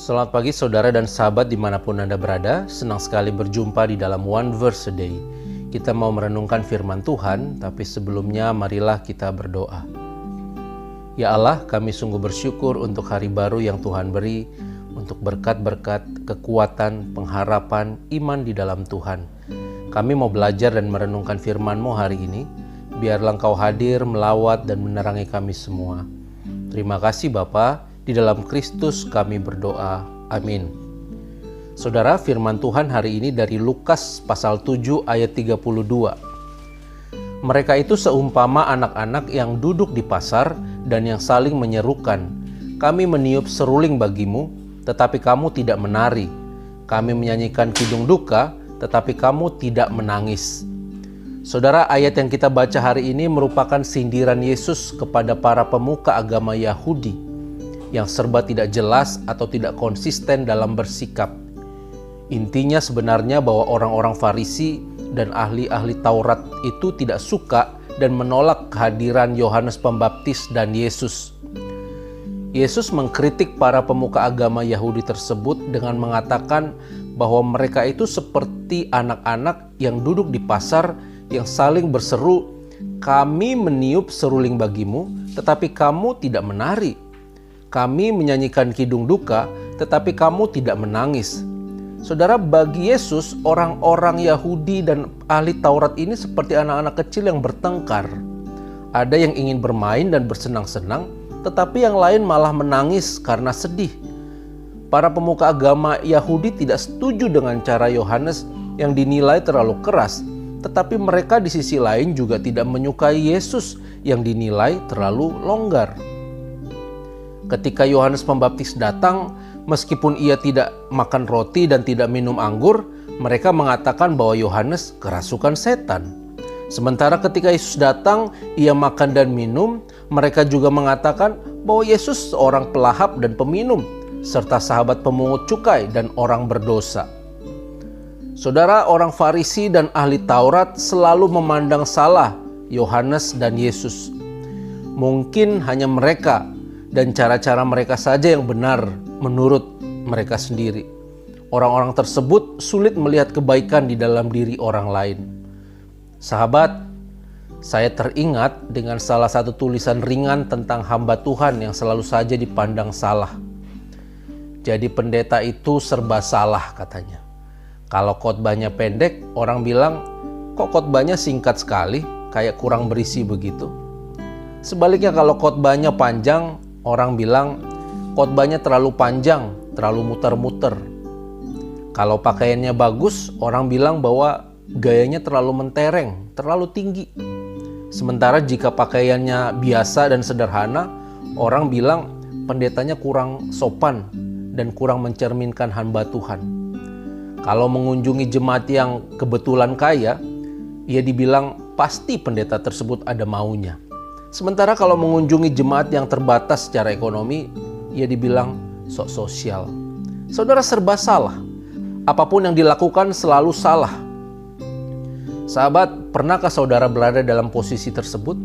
Selamat pagi saudara dan sahabat dimanapun Anda berada. Senang sekali berjumpa di dalam One Verse a Day. Kita mau merenungkan firman Tuhan, tapi sebelumnya marilah kita berdoa. Ya Allah, kami sungguh bersyukur untuk hari baru yang Tuhan beri, untuk berkat-berkat, kekuatan, pengharapan, iman di dalam Tuhan. Kami mau belajar dan merenungkan firman-Mu hari ini. Biarlah Engkau hadir, melawat, dan menerangi kami semua. Terima kasih Bapa. Di dalam Kristus kami berdoa. Amin. Saudara, firman Tuhan hari ini dari Lukas pasal 7 ayat 32. Mereka itu seumpama anak-anak yang duduk di pasar dan yang saling menyerukan, "Kami meniup seruling bagimu, tetapi kamu tidak menari. Kami menyanyikan kidung duka, tetapi kamu tidak menangis." Saudara, ayat yang kita baca hari ini merupakan sindiran Yesus kepada para pemuka agama Yahudi yang serba tidak jelas atau tidak konsisten dalam bersikap. Intinya sebenarnya bahwa orang-orang Farisi dan ahli-ahli Taurat itu tidak suka dan menolak kehadiran Yohanes Pembaptis dan Yesus. Yesus mengkritik para pemuka agama Yahudi tersebut dengan mengatakan bahwa mereka itu seperti anak-anak yang duduk di pasar yang saling berseru, "Kami meniup seruling bagimu, tetapi kamu tidak menari. Kami menyanyikan kidung duka, tetapi kamu tidak menangis." Saudara, bagi Yesus, orang-orang Yahudi dan ahli Taurat ini seperti anak-anak kecil yang bertengkar. Ada yang ingin bermain dan bersenang-senang, tetapi yang lain malah menangis karena sedih. Para pemuka agama Yahudi tidak setuju dengan cara Yohanes yang dinilai terlalu keras, tetapi mereka di sisi lain juga tidak menyukai Yesus yang dinilai terlalu longgar. Ketika Yohanes Pembaptis datang, meskipun ia tidak makan roti dan tidak minum anggur, mereka mengatakan bahwa Yohanes kerasukan setan. Sementara ketika Yesus datang, ia makan dan minum, mereka juga mengatakan bahwa Yesus seorang pelahap dan peminum, serta sahabat pemungut cukai dan orang berdosa. Saudara, orang Farisi dan ahli Taurat selalu memandang salah Yohanes dan Yesus. Mungkin hanya mereka dan cara-cara mereka saja yang benar menurut mereka sendiri. Orang-orang tersebut sulit melihat kebaikan di dalam diri orang lain. Sahabat, saya teringat dengan salah satu tulisan ringan tentang hamba Tuhan yang selalu saja dipandang salah. Jadi pendeta itu serba salah katanya. Kalau khotbahnya pendek, orang bilang, "Kok khotbahnya singkat sekali, kayak kurang berisi begitu." Sebaliknya kalau khotbahnya panjang, orang bilang khotbahnya terlalu panjang, terlalu muter-muter. Kalau pakaiannya bagus, orang bilang bahwa gayanya terlalu mentereng, terlalu tinggi. Sementara jika pakaiannya biasa dan sederhana, orang bilang pendetanya kurang sopan dan kurang mencerminkan hamba Tuhan. Kalau mengunjungi jemaat yang kebetulan kaya, ia dibilang pasti pendeta tersebut ada maunya. Sementara kalau mengunjungi jemaat yang terbatas secara ekonomi, ia dibilang sok sosial. Saudara, serba salah. Apapun yang dilakukan selalu salah. Sahabat, pernahkah saudara berada dalam posisi tersebut?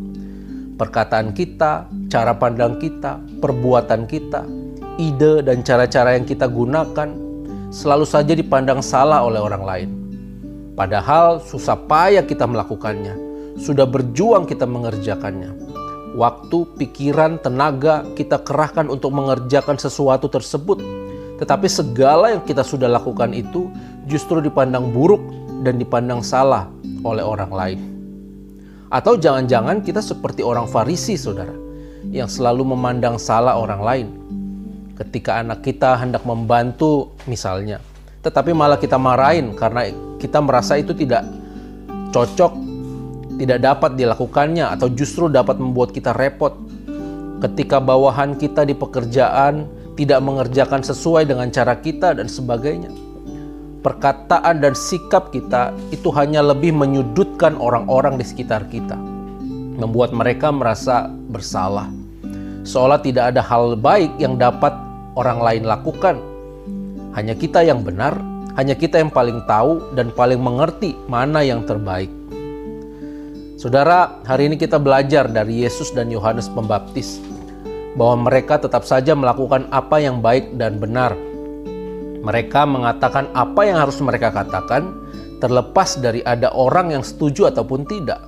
Perkataan kita, cara pandang kita, perbuatan kita, ide dan cara-cara yang kita gunakan selalu saja dipandang salah oleh orang lain. Padahal susah payah kita melakukannya, sudah berjuang kita mengerjakannya. Waktu, pikiran, tenaga kita kerahkan untuk mengerjakan sesuatu tersebut. Tetapi segala yang kita sudah lakukan itu justru dipandang buruk dan dipandang salah oleh orang lain. Atau jangan-jangan kita seperti orang Farisi, saudara, yang selalu memandang salah orang lain. Ketika anak kita hendak membantu misalnya, tetapi malah kita marahin karena kita merasa itu tidak cocok, tidak dapat dilakukannya, atau justru dapat membuat kita repot. Ketika bawahan kita di pekerjaan tidak mengerjakan sesuai dengan cara kita dan sebagainya. Perkataan dan sikap kita itu hanya lebih menyudutkan orang-orang di sekitar kita, membuat mereka merasa bersalah. Seolah tidak ada hal baik yang dapat orang lain lakukan. Hanya kita yang benar, hanya kita yang paling tahu dan paling mengerti mana yang terbaik. Saudara, hari ini kita belajar dari Yesus dan Yohanes Pembaptis bahwa mereka tetap saja melakukan apa yang baik dan benar, Mereka mengatakan apa yang harus mereka katakan, terlepas dari ada orang yang setuju ataupun tidak.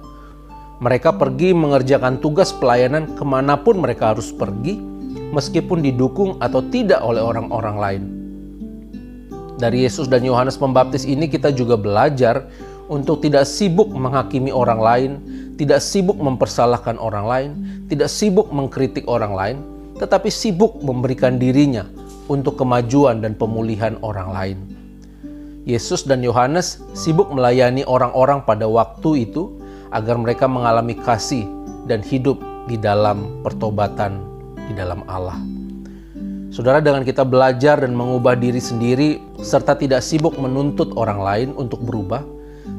Mereka pergi mengerjakan tugas pelayanan kemanapun mereka harus pergi, meskipun didukung atau tidak oleh orang-orang lain. Dari Yesus dan Yohanes Pembaptis ini kita juga belajar untuk tidak sibuk menghakimi orang lain, tidak sibuk mempersalahkan orang lain, tidak sibuk mengkritik orang lain, tetapi sibuk memberikan dirinya untuk kemajuan dan pemulihan orang lain. Yesus dan Yohanes sibuk melayani orang-orang pada waktu itu agar mereka mengalami kasih dan hidup di dalam pertobatan di dalam Allah. Saudara, dengan kita belajar dan mengubah diri sendiri serta tidak sibuk menuntut orang lain untuk berubah,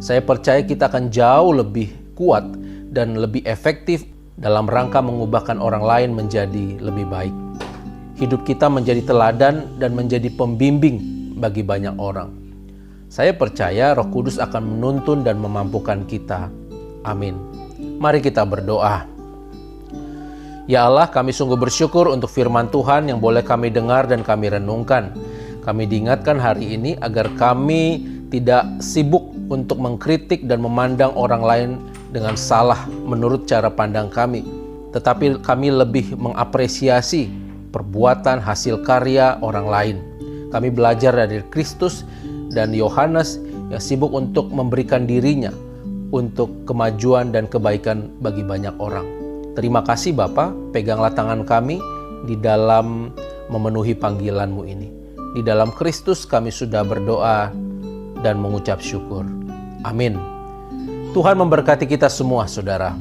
saya percaya kita akan jauh lebih kuat dan lebih efektif dalam rangka mengubahkan orang lain menjadi lebih baik. Hidup kita menjadi teladan dan menjadi pembimbing bagi banyak orang. Saya percaya Roh Kudus akan menuntun dan memampukan kita. Amin. Mari kita berdoa. Ya Allah, kami sungguh bersyukur untuk firman Tuhan yang boleh kami dengar dan kami renungkan. Kami diingatkan hari ini agar kami tidak sibuk untuk mengkritik dan memandang orang lain dengan salah menurut cara pandang kami. Tetapi kami lebih mengapresiasi perbuatan hasil karya orang lain. Kami belajar dari Kristus dan Yohanes yang sibuk untuk memberikan dirinya untuk kemajuan dan kebaikan bagi banyak orang. Terima kasih Bapa, peganglah tangan kami di dalam memenuhi panggilan-Mu ini. Di dalam Kristus kami sudah berdoa dan mengucap syukur. Amin. Tuhan memberkati kita semua, saudara.